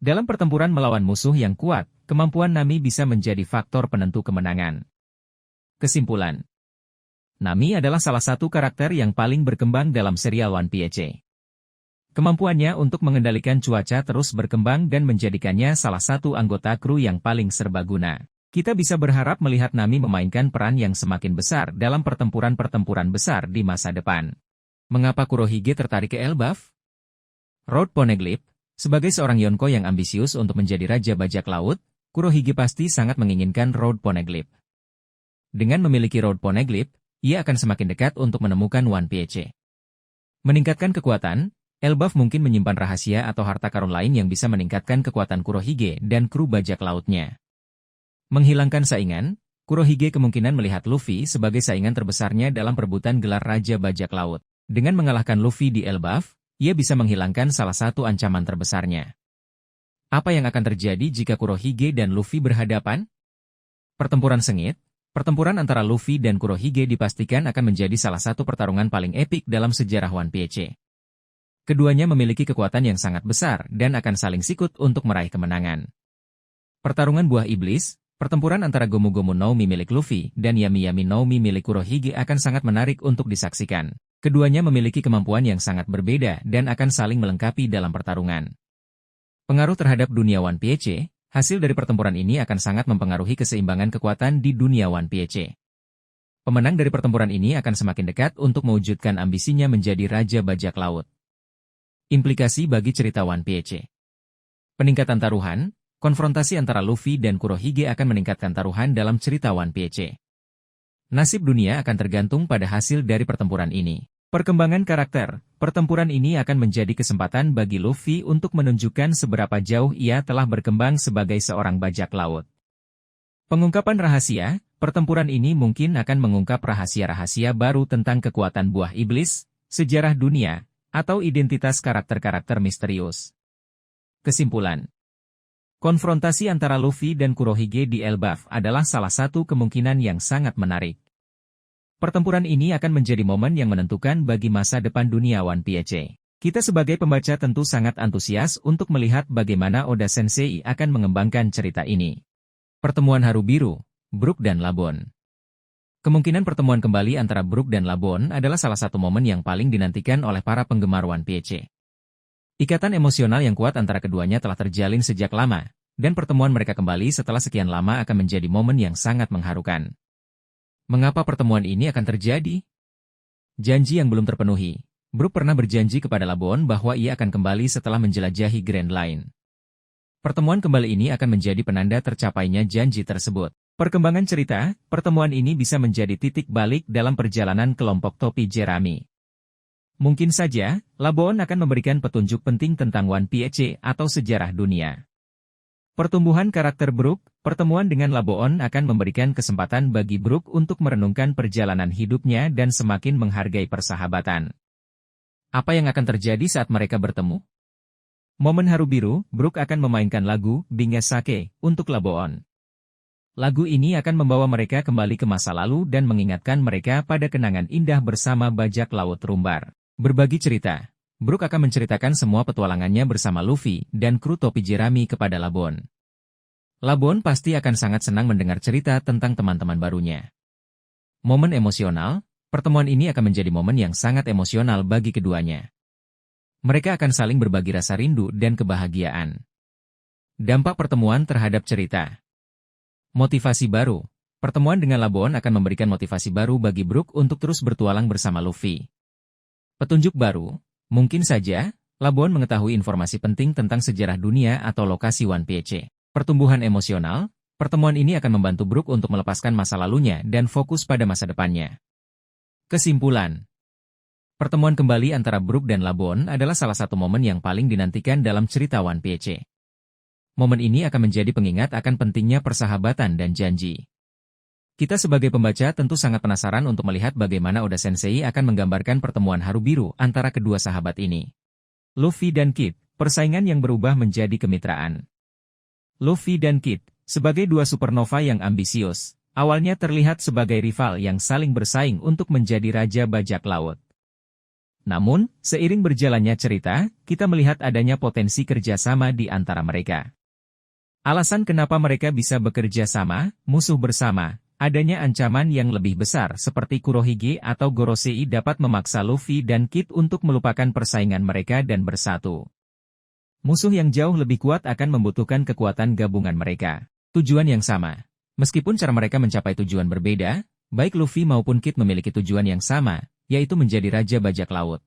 Dalam pertempuran melawan musuh yang kuat, kemampuan Nami bisa menjadi faktor penentu kemenangan. Kesimpulan. Nami adalah salah satu karakter yang paling berkembang dalam serial One Piece. Kemampuannya untuk mengendalikan cuaca terus berkembang dan menjadikannya salah satu anggota kru yang paling serbaguna. Kita bisa berharap melihat Nami memainkan peran yang semakin besar dalam pertempuran-pertempuran besar di masa depan. Mengapa Kurohige tertarik ke Elbaf? Road Poneglyph, sebagai seorang Yonko yang ambisius untuk menjadi Raja Bajak Laut, Kurohige pasti sangat menginginkan Road Poneglyph. Dengan memiliki Road Poneglyph, ia akan semakin dekat untuk menemukan One Piece. Meningkatkan kekuatan, Elbaf mungkin menyimpan rahasia atau harta karun lain yang bisa meningkatkan kekuatan Kurohige dan kru bajak lautnya. Menghilangkan saingan, Kurohige kemungkinan melihat Luffy sebagai saingan terbesarnya dalam perebutan gelar Raja Bajak Laut. Dengan mengalahkan Luffy di Elbaf, ia bisa menghilangkan salah satu ancaman terbesarnya. Apa yang akan terjadi jika Kurohige dan Luffy berhadapan? Pertempuran sengit. Pertempuran antara Luffy dan Kurohige dipastikan akan menjadi salah satu pertarungan paling epik dalam sejarah One Piece. Keduanya memiliki kekuatan yang sangat besar dan akan saling sikut untuk meraih kemenangan. Pertarungan Buah Iblis. Pertempuran antara Gomu Gomu no Mi milik Luffy dan Yami Yami no Mi milik Kurohige akan sangat menarik untuk disaksikan. Keduanya memiliki kemampuan yang sangat berbeda dan akan saling melengkapi dalam pertarungan. Pengaruh terhadap dunia One Piece, hasil dari pertempuran ini akan sangat mempengaruhi keseimbangan kekuatan di dunia One Piece. Pemenang dari pertempuran ini akan semakin dekat untuk mewujudkan ambisinya menjadi Raja Bajak Laut. Implikasi bagi cerita One Piece. Peningkatan taruhan, konfrontasi antara Luffy dan Kurohige akan meningkatkan taruhan dalam cerita One Piece. Nasib dunia akan tergantung pada hasil dari pertempuran ini. Perkembangan karakter, pertempuran ini akan menjadi kesempatan bagi Luffy untuk menunjukkan seberapa jauh ia telah berkembang sebagai seorang bajak laut. Pengungkapan rahasia, pertempuran ini mungkin akan mengungkap rahasia-rahasia baru tentang kekuatan buah iblis, sejarah dunia, atau identitas karakter-karakter misterius. Kesimpulan. Konfrontasi antara Luffy dan Kurohige di Elbaf adalah salah satu kemungkinan yang sangat menarik. Pertempuran ini akan menjadi momen yang menentukan bagi masa depan dunia One Piece. Kita sebagai pembaca tentu sangat antusias untuk melihat bagaimana Oda Sensei akan mengembangkan cerita ini. Pertemuan Haru Biru, Brook dan Labon. Kemungkinan pertemuan kembali antara Brook dan Labon adalah salah satu momen yang paling dinantikan oleh para penggemar One Piece. Ikatan emosional yang kuat antara keduanya telah terjalin sejak lama, dan pertemuan mereka kembali setelah sekian lama akan menjadi momen yang sangat mengharukan. Mengapa pertemuan ini akan terjadi? Janji yang belum terpenuhi. Brook pernah berjanji kepada Labon bahwa ia akan kembali setelah menjelajahi Grand Line. Pertemuan kembali ini akan menjadi penanda tercapainya janji tersebut. Perkembangan cerita, pertemuan ini bisa menjadi titik balik dalam perjalanan kelompok topi Jerami. Mungkin saja, Labon akan memberikan petunjuk penting tentang One Piece atau sejarah dunia. Pertumbuhan karakter Brook, pertemuan dengan Labon akan memberikan kesempatan bagi Brook untuk merenungkan perjalanan hidupnya dan semakin menghargai persahabatan. Apa yang akan terjadi saat mereka bertemu? Momen haru biru, Brook akan memainkan lagu Binge Sake untuk Labon. Lagu ini akan membawa mereka kembali ke masa lalu dan mengingatkan mereka pada kenangan indah bersama bajak laut Rumbar. Berbagi cerita. Brook akan menceritakan semua petualangannya bersama Luffy dan kru topi Jerami kepada Labon. Labon pasti akan sangat senang mendengar cerita tentang teman-teman barunya. Momen emosional, pertemuan ini akan menjadi momen yang sangat emosional bagi keduanya. Mereka akan saling berbagi rasa rindu dan kebahagiaan. Dampak pertemuan terhadap cerita. Motivasi baru. Pertemuan dengan Labon akan memberikan motivasi baru bagi Brook untuk terus bertualang bersama Luffy. Petunjuk baru. Mungkin saja, Labon mengetahui informasi penting tentang sejarah dunia atau lokasi One Piece. Pertumbuhan emosional, pertemuan ini akan membantu Brook untuk melepaskan masa lalunya dan fokus pada masa depannya. Kesimpulan. Pertemuan kembali antara Brook dan Labon adalah salah satu momen yang paling dinantikan dalam cerita One Piece. Momen ini akan menjadi pengingat akan pentingnya persahabatan dan janji. Kita sebagai pembaca tentu sangat penasaran untuk melihat bagaimana Oda Sensei akan menggambarkan pertemuan haru biru antara kedua sahabat ini. Luffy dan Kid, persaingan yang berubah menjadi kemitraan. Luffy dan Kid, sebagai dua supernova yang ambisius, awalnya terlihat sebagai rival yang saling bersaing untuk menjadi Raja Bajak Laut. Namun, seiring berjalannya cerita, kita melihat adanya potensi kerjasama di antara mereka. Alasan kenapa mereka bisa bekerja sama, musuh bersama, adanya ancaman yang lebih besar seperti Kurohige atau Gorosei dapat memaksa Luffy dan Kid untuk melupakan persaingan mereka dan bersatu. Musuh yang jauh lebih kuat akan membutuhkan kekuatan gabungan mereka. Tujuan yang sama. Meskipun cara mereka mencapai tujuan berbeda, baik Luffy maupun Kid memiliki tujuan yang sama, yaitu menjadi Raja Bajak Laut.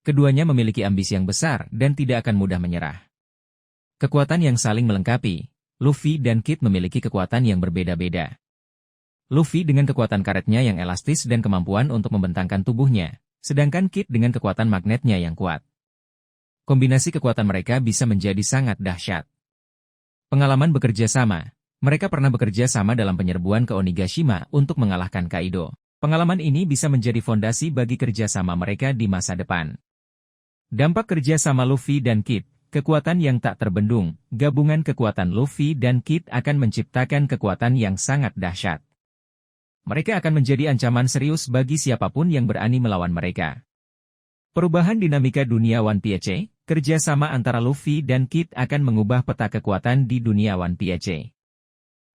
Keduanya memiliki ambisi yang besar dan tidak akan mudah menyerah. Kekuatan yang saling melengkapi. Luffy dan Kid memiliki kekuatan yang berbeda-beda. Luffy dengan kekuatan karetnya yang elastis dan kemampuan untuk membentangkan tubuhnya, sedangkan Kid dengan kekuatan magnetnya yang kuat. Kombinasi kekuatan mereka bisa menjadi sangat dahsyat. Pengalaman bekerja sama. Mereka pernah bekerja sama dalam penyerbuan ke Onigashima untuk mengalahkan Kaido. Pengalaman ini bisa menjadi fondasi bagi kerjasama mereka di masa depan. Dampak kerja sama Luffy dan Kid. kekuatan yang tak terbendung. Gabungan kekuatan Luffy dan Kid akan menciptakan kekuatan yang sangat dahsyat. Mereka akan menjadi ancaman serius bagi siapapun yang berani melawan mereka. Perubahan dinamika dunia One Piece, kerjasama antara Luffy dan Kid akan mengubah peta kekuatan di dunia One Piece.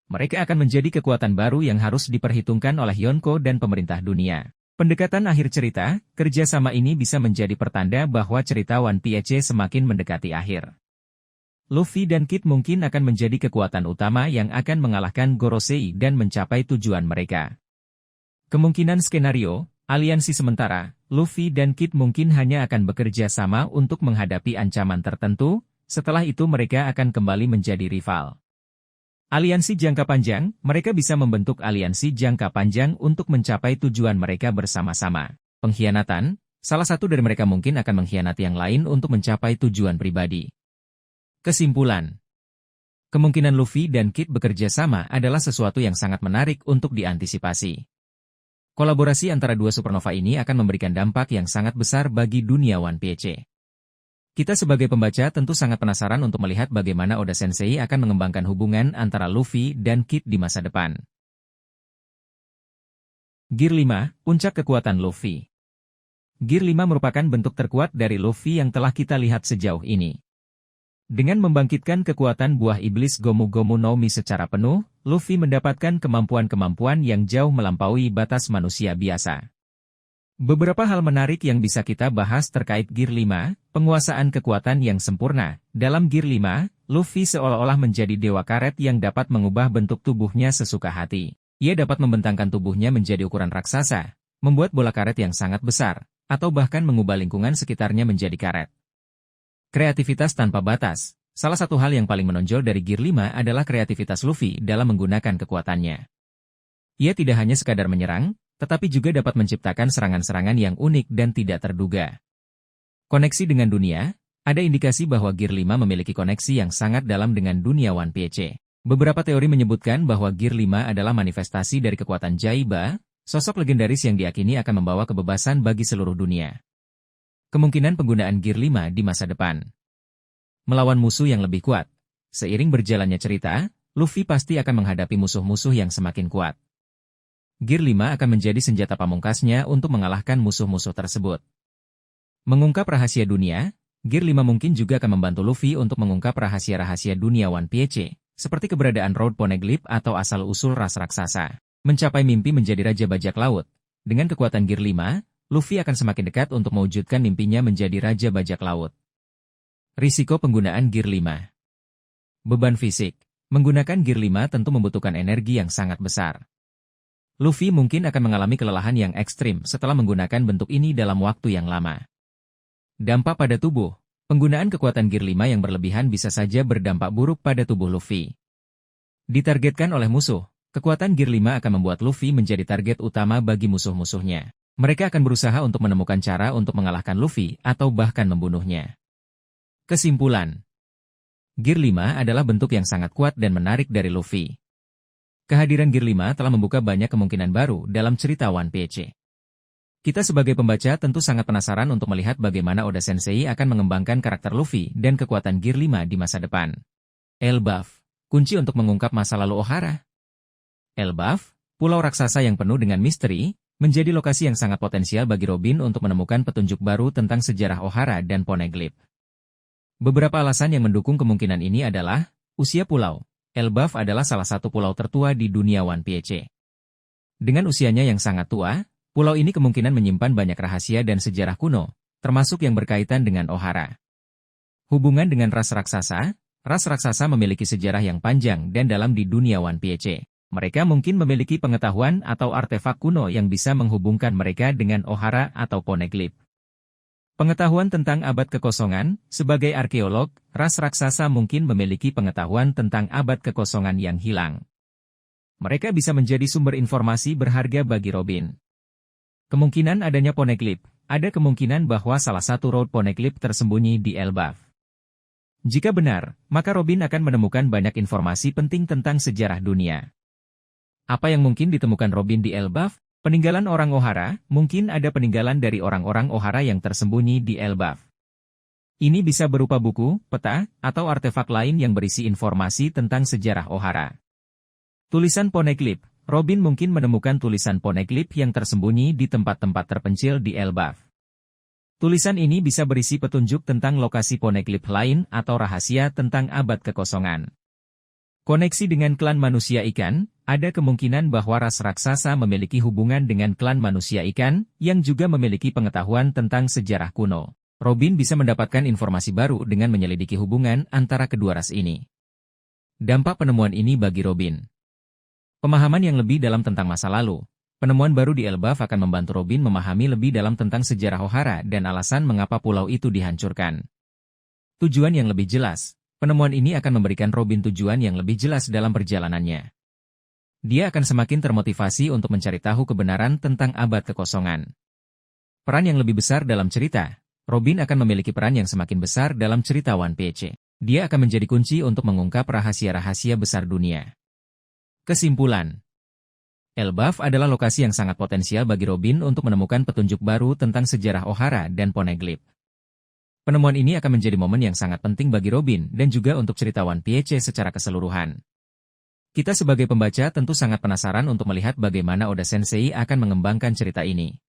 Mereka akan menjadi kekuatan baru yang harus diperhitungkan oleh Yonko dan pemerintah dunia. Pendekatan akhir cerita, kerjasama ini bisa menjadi pertanda bahwa cerita One Piece semakin mendekati akhir. Luffy dan Kid mungkin akan menjadi kekuatan utama yang akan mengalahkan Gorosei dan mencapai tujuan mereka. Kemungkinan skenario, aliansi sementara, Luffy dan Kid mungkin hanya akan bekerja sama untuk menghadapi ancaman tertentu, setelah itu mereka akan kembali menjadi rival. Aliansi jangka panjang, mereka bisa membentuk aliansi jangka panjang untuk mencapai tujuan mereka bersama-sama. Pengkhianatan, salah satu dari mereka mungkin akan mengkhianati yang lain untuk mencapai tujuan pribadi. Kesimpulan. Kemungkinan Luffy dan Kid bekerja sama adalah sesuatu yang sangat menarik untuk diantisipasi. Kolaborasi antara dua supernova ini akan memberikan dampak yang sangat besar bagi dunia One Piece. Kita sebagai pembaca tentu sangat penasaran untuk melihat bagaimana Oda Sensei akan mengembangkan hubungan antara Luffy dan Kid di masa depan. Gear 5, Puncak Kekuatan Luffy. Gear 5 merupakan bentuk terkuat dari Luffy yang telah kita lihat sejauh ini. Dengan membangkitkan kekuatan buah iblis Gomu Gomu no Mi secara penuh, Luffy mendapatkan kemampuan-kemampuan yang jauh melampaui batas manusia biasa. Beberapa hal menarik yang bisa kita bahas terkait Gear 5, penguasaan kekuatan yang sempurna. Dalam Gear 5, Luffy seolah-olah menjadi dewa karet yang dapat mengubah bentuk tubuhnya sesuka hati. Ia dapat membentangkan tubuhnya menjadi ukuran raksasa, membuat bola karet yang sangat besar, atau bahkan mengubah lingkungan sekitarnya menjadi karet. Kreativitas tanpa batas. Salah satu hal yang paling menonjol dari Gear 5 adalah kreativitas Luffy dalam menggunakan kekuatannya. Ia tidak hanya sekadar menyerang, tetapi juga dapat menciptakan serangan-serangan yang unik dan tidak terduga. Koneksi dengan dunia, ada indikasi bahwa Gear 5 memiliki koneksi yang sangat dalam dengan dunia One Piece. Beberapa teori menyebutkan bahwa Gear 5 adalah manifestasi dari kekuatan Jaiba, sosok legendaris yang diyakini akan membawa kebebasan bagi seluruh dunia. Kemungkinan penggunaan Gear 5 di masa depan. Melawan musuh yang lebih kuat. Seiring berjalannya cerita, Luffy pasti akan menghadapi musuh-musuh yang semakin kuat. Gear 5 akan menjadi senjata pamungkasnya untuk mengalahkan musuh-musuh tersebut. Mengungkap rahasia dunia, Gear 5 mungkin juga akan membantu Luffy untuk mengungkap rahasia-rahasia dunia One Piece, seperti keberadaan Road Poneglyph atau asal-usul ras raksasa. Mencapai mimpi menjadi Raja Bajak Laut. Dengan kekuatan Gear 5, Luffy akan semakin dekat untuk mewujudkan mimpinya menjadi Raja Bajak Laut. Risiko penggunaan Gear 5. Beban fisik. Menggunakan Gear 5 tentu membutuhkan energi yang sangat besar. Luffy mungkin akan mengalami kelelahan yang ekstrim setelah menggunakan bentuk ini dalam waktu yang lama. Dampak pada tubuh. Penggunaan kekuatan Gear 5 yang berlebihan bisa saja berdampak buruk pada tubuh Luffy. Ditargetkan oleh musuh, kekuatan Gear 5 akan membuat Luffy menjadi target utama bagi musuh-musuhnya. Mereka akan berusaha untuk menemukan cara untuk mengalahkan Luffy atau bahkan membunuhnya. Kesimpulan. Gear 5 adalah bentuk yang sangat kuat dan menarik dari Luffy. Kehadiran Gear 5 telah membuka banyak kemungkinan baru dalam cerita One Piece. Kita sebagai pembaca tentu sangat penasaran untuk melihat bagaimana Oda Sensei akan mengembangkan karakter Luffy dan kekuatan Gear 5 di masa depan. Elbaf, kunci untuk mengungkap masa lalu Ohara. Elbaf, pulau raksasa yang penuh dengan misteri, menjadi lokasi yang sangat potensial bagi Robin untuk menemukan petunjuk baru tentang sejarah Ohara dan Poneglyph. Beberapa alasan yang mendukung kemungkinan ini adalah, usia pulau. Elbaf adalah salah satu pulau tertua di dunia One Piece. Dengan usianya yang sangat tua, pulau ini kemungkinan menyimpan banyak rahasia dan sejarah kuno, termasuk yang berkaitan dengan Ohara. Hubungan dengan ras raksasa memiliki sejarah yang panjang dan dalam di dunia One Piece. Mereka mungkin memiliki pengetahuan atau artefak kuno yang bisa menghubungkan mereka dengan Ohara atau Poneglyph. Pengetahuan tentang abad kekosongan, sebagai arkeolog, ras raksasa mungkin memiliki pengetahuan tentang abad kekosongan yang hilang. Mereka bisa menjadi sumber informasi berharga bagi Robin. Kemungkinan adanya Poneglyph. Ada kemungkinan bahwa salah satu Road Poneglyph tersembunyi di Elbaf. Jika benar, maka Robin akan menemukan banyak informasi penting tentang sejarah dunia. Apa yang mungkin ditemukan Robin di Elbaf? Peninggalan orang Ohara, mungkin ada peninggalan dari orang-orang Ohara yang tersembunyi di Elbaf. Ini bisa berupa buku, peta, atau artefak lain yang berisi informasi tentang sejarah Ohara. Tulisan Poneglyph. Robin mungkin menemukan tulisan Poneglyph yang tersembunyi di tempat-tempat terpencil di Elbaf. Tulisan ini bisa berisi petunjuk tentang lokasi Poneglyph lain atau rahasia tentang abad kekosongan. Koneksi dengan klan manusia ikan, ada kemungkinan bahwa ras raksasa memiliki hubungan dengan klan manusia ikan, yang juga memiliki pengetahuan tentang sejarah kuno. Robin bisa mendapatkan informasi baru dengan menyelidiki hubungan antara kedua ras ini. Dampak penemuan ini bagi Robin. Pemahaman yang lebih dalam tentang masa lalu. Penemuan baru di Elbaf akan membantu Robin memahami lebih dalam tentang sejarah Ohara dan alasan mengapa pulau itu dihancurkan. Tujuan yang lebih jelas. Penemuan ini akan memberikan Robin tujuan yang lebih jelas dalam perjalanannya. Dia akan semakin termotivasi untuk mencari tahu kebenaran tentang abad kekosongan. Peran yang lebih besar dalam cerita. Robin akan memiliki peran yang semakin besar dalam cerita One Piece. Dia akan menjadi kunci untuk mengungkap rahasia-rahasia besar dunia. Kesimpulan. Elbaf adalah lokasi yang sangat potensial bagi Robin untuk menemukan petunjuk baru tentang sejarah Ohara dan Poneglyph. Penemuan ini akan menjadi momen yang sangat penting bagi Robin dan juga untuk cerita One Piece secara keseluruhan. Kita sebagai pembaca tentu sangat penasaran untuk melihat bagaimana Oda Sensei akan mengembangkan cerita ini.